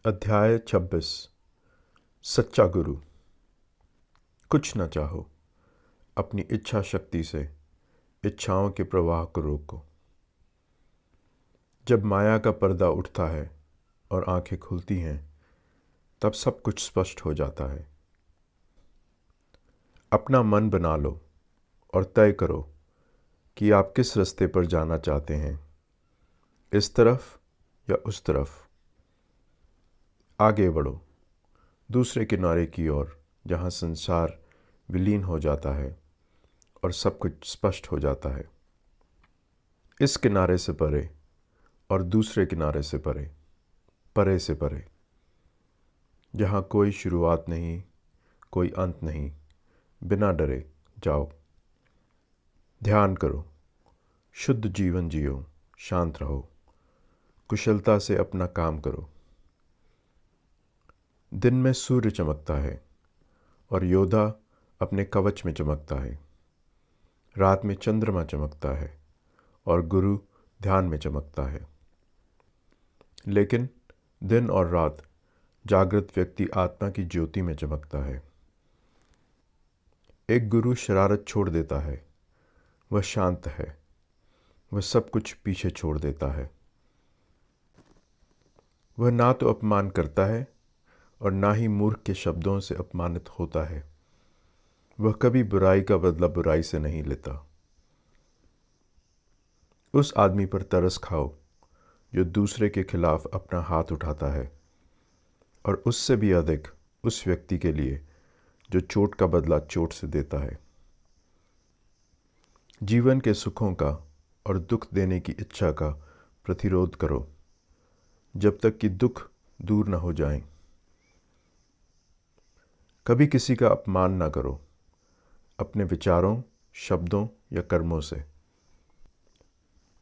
अध्याय 26। सच्चा गुरु। कुछ न चाहो, अपनी इच्छा शक्ति से इच्छाओं के प्रवाह को रोको। जब माया का पर्दा उठता है और आंखें खुलती हैं, तब सब कुछ स्पष्ट हो जाता है। अपना मन बना लो और तय करो कि आप किस रास्ते पर जाना चाहते हैं, इस तरफ या उस तरफ। आगे बढ़ो, दूसरे किनारे की ओर, जहाँ संसार विलीन हो जाता है और सब कुछ स्पष्ट हो जाता है। इस किनारे से परे और दूसरे किनारे से परे, परे से परे, जहाँ कोई शुरुआत नहीं, कोई अंत नहीं। बिना डरे जाओ। ध्यान करो, शुद्ध जीवन जियो, शांत रहो, कुशलता से अपना काम करो। दिन में सूर्य चमकता है और योद्धा अपने कवच में चमकता है। रात में चंद्रमा चमकता है और गुरु ध्यान में चमकता है। लेकिन दिन और रात जागृत व्यक्ति आत्मा की ज्योति में चमकता है। एक गुरु शरारत छोड़ देता है, वह शांत है, वह सब कुछ पीछे छोड़ देता है। वह ना तो अपमान करता है और ना ही मूर्ख के शब्दों से अपमानित होता है। वह कभी बुराई का बदला बुराई से नहीं लेता। उस आदमी पर तरस खाओ जो दूसरे के खिलाफ अपना हाथ उठाता है, और उससे भी अधिक उस व्यक्ति के लिए जो चोट का बदला चोट से देता है। जीवन के सुखों का और दुख देने की इच्छा का प्रतिरोध करो जब तक कि दुख दूर न हो जाएं। कभी किसी का अपमान न करो, अपने विचारों, शब्दों या कर्मों से।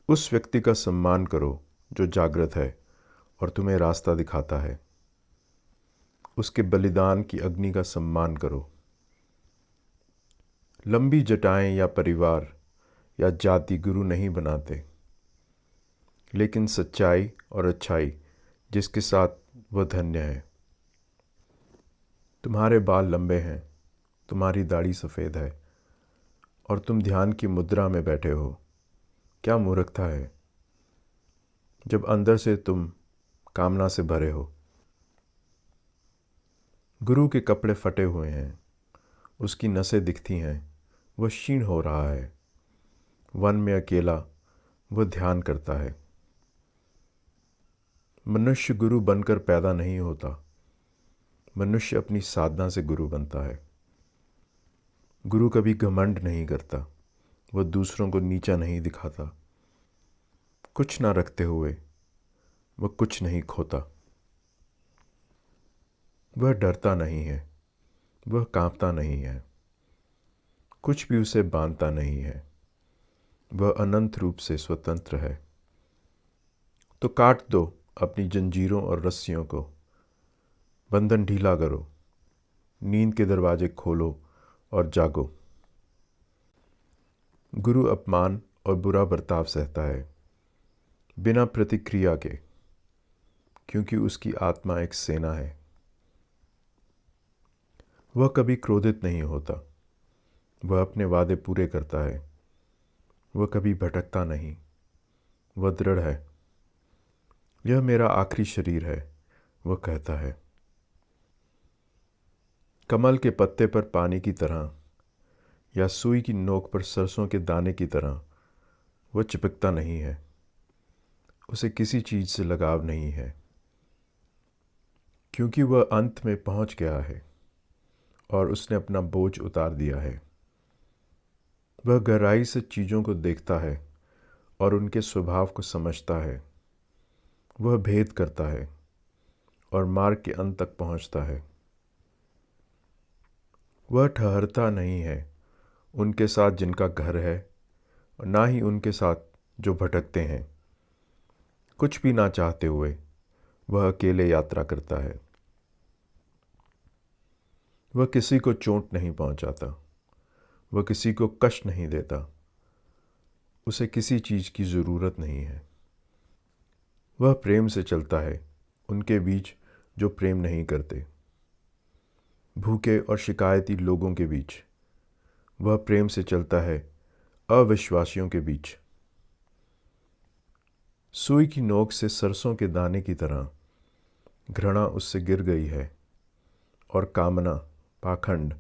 उस व्यक्ति का सम्मान करो जो जागृत है और तुम्हें रास्ता दिखाता है। उसके बलिदान की अग्नि का सम्मान करो। लंबी जटाएं या परिवार या जाति गुरु नहीं बनाते, लेकिन सच्चाई और अच्छाई जिसके साथ वह धन्य है। तुम्हारे बाल लंबे हैं, तुम्हारी दाढ़ी सफ़ेद है और तुम ध्यान की मुद्रा में बैठे हो। क्या मूर्खता है, जब अंदर से तुम कामना से भरे हो। गुरु के कपड़े फटे हुए हैं, उसकी नसें दिखती हैं, वह क्षीण हो रहा है। वन में अकेला वह ध्यान करता है। मनुष्य गुरु बनकर पैदा नहीं होता, मनुष्य अपनी साधना से गुरु बनता है। गुरु कभी घमंड नहीं करता, वह दूसरों को नीचा नहीं दिखाता। कुछ ना रखते हुए वह कुछ नहीं खोता। वह डरता नहीं है, वह कांपता नहीं है, कुछ भी उसे बांधता नहीं है। वह अनंत रूप से स्वतंत्र है। तो काट दो अपनी जंजीरों और रस्सियों को, बंधन ढीला करो, नींद के दरवाजे खोलो और जागो। गुरु अपमान और बुरा बर्ताव सहता है, बिना प्रतिक्रिया के, क्योंकि उसकी आत्मा एक सेना है। वह कभी क्रोधित नहीं होता, वह अपने वादे पूरे करता है। वह कभी भटकता नहीं, वह दृढ़ है। यह मेरा आखिरी शरीर है, वह कहता है। कमल के पत्ते पर पानी की तरह या सुई की नोक पर सरसों के दाने की तरह वह चिपकता नहीं है। उसे किसी चीज़ से लगाव नहीं है, क्योंकि वह अंत में पहुंच गया है और उसने अपना बोझ उतार दिया है। वह गहराई से चीज़ों को देखता है और उनके स्वभाव को समझता है। वह भेद करता है और मार्ग के अंत तक पहुंचता है। वह ठहरता नहीं है उनके साथ जिनका घर है, और ना ही उनके साथ जो भटकते हैं। कुछ भी ना चाहते हुए वह अकेले यात्रा करता है। वह किसी को चोट नहीं पहुंचाता, वह किसी को कष्ट नहीं देता। उसे किसी चीज़ की ज़रूरत नहीं है। वह प्रेम से चलता है, उनके बीच जो प्रेम नहीं करते। भूखे और शिकायती लोगों के बीच वह प्रेम से चलता है अविश्वासियों के बीच। सुई की नोक से सरसों के दाने की तरह घृणा उससे गिर गई है, और कामना, पाखंड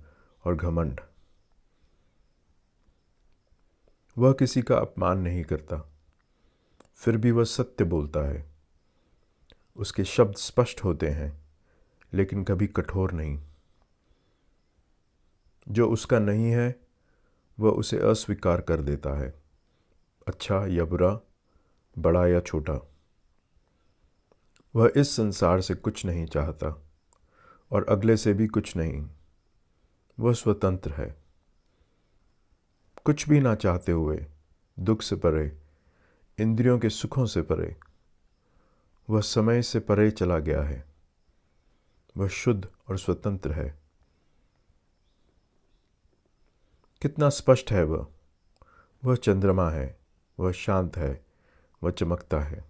और घमंड। वह किसी का अपमान नहीं करता, फिर भी वह सत्य बोलता है। उसके शब्द स्पष्ट होते हैं, लेकिन कभी कठोर नहीं। जो उसका नहीं है वह उसे अस्वीकार कर देता है, अच्छा या बुरा, बड़ा या छोटा। वह इस संसार से कुछ नहीं चाहता और अगले से भी कुछ नहीं। वह स्वतंत्र है, कुछ भी ना चाहते हुए, दुख से परे, इंद्रियों के सुखों से परे। वह समय से परे चला गया है। वह शुद्ध और स्वतंत्र है। कितना स्पष्ट है वह चंद्रमा है, वह शांत है, वह चमकता है।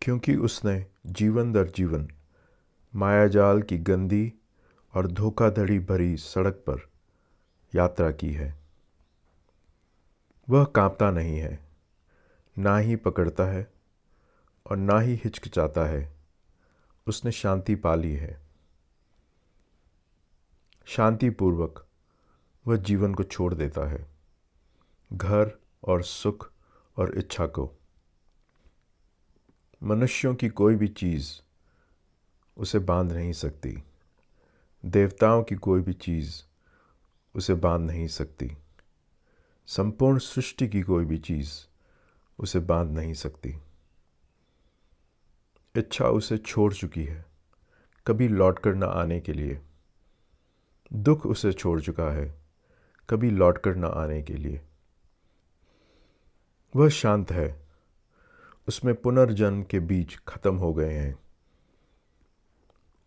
क्योंकि उसने जीवन दर जीवन मायाजाल की गंदी और धोखाधड़ी भरी सड़क पर यात्रा की है। वह कांपता नहीं है, ना ही पकड़ता है और ना ही हिचकिचाता है। उसने शांति पा ली है। शांतिपूर्वक वह जीवन को छोड़ देता है, घर और सुख और इच्छा को। मनुष्यों की कोई भी चीज़ उसे बांध नहीं सकती। देवताओं की कोई भी चीज़ उसे बांध नहीं सकती। संपूर्ण सृष्टि की कोई भी चीज़ उसे बांध नहीं सकती। इच्छा उसे छोड़ चुकी है, कभी लौट कर न आने के लिए। दुख उसे छोड़ चुका है, कभी लौट कर न आने के लिए। वह शांत है, उसमें पुनर्जन्म के बीज खत्म हो गए हैं।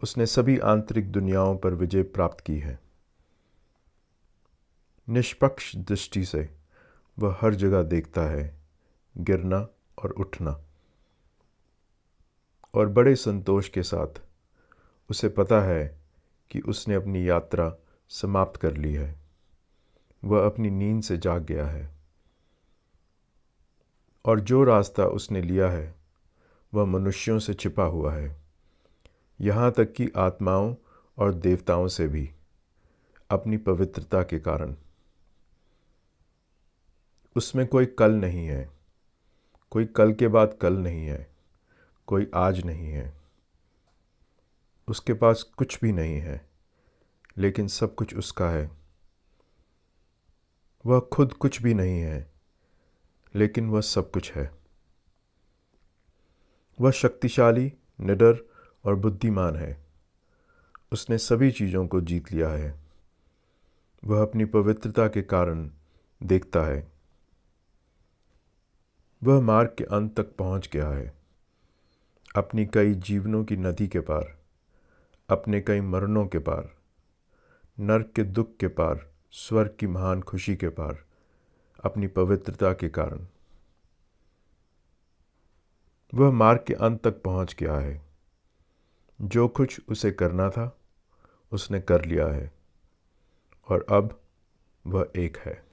उसने सभी आंतरिक दुनियाओं पर विजय प्राप्त की है। निष्पक्ष दृष्टि से वह हर जगह देखता है, गिरना और उठना। और बड़े संतोष के साथ उसे पता है कि उसने अपनी यात्रा समाप्त कर ली है। वह अपनी नींद से जाग गया है, और जो रास्ता उसने लिया है वह मनुष्यों से छिपा हुआ है, यहाँ तक कि आत्माओं और देवताओं से भी, अपनी पवित्रता के कारण। उसमें कोई कल नहीं है, कोई कल के बाद कल नहीं है, कोई आज नहीं है। उसके पास कुछ भी नहीं है, लेकिन सब कुछ उसका है। वह खुद कुछ भी नहीं है, लेकिन वह सब कुछ है। वह शक्तिशाली, निडर और बुद्धिमान है। उसने सभी चीज़ों को जीत लिया है। वह अपनी पवित्रता के कारण देखता है। वह मार्ग के अंत तक पहुंच गया है, अपनी कई जीवनों की नदी के पार, अपने कई मरणों के पार, नरक के दुख के पार, स्वर्ग की महान खुशी के पार, अपनी पवित्रता के कारण। वह मार्ग के अंत तक पहुंच गया है। जो कुछ उसे करना था उसने कर लिया है, और अब वह एक है।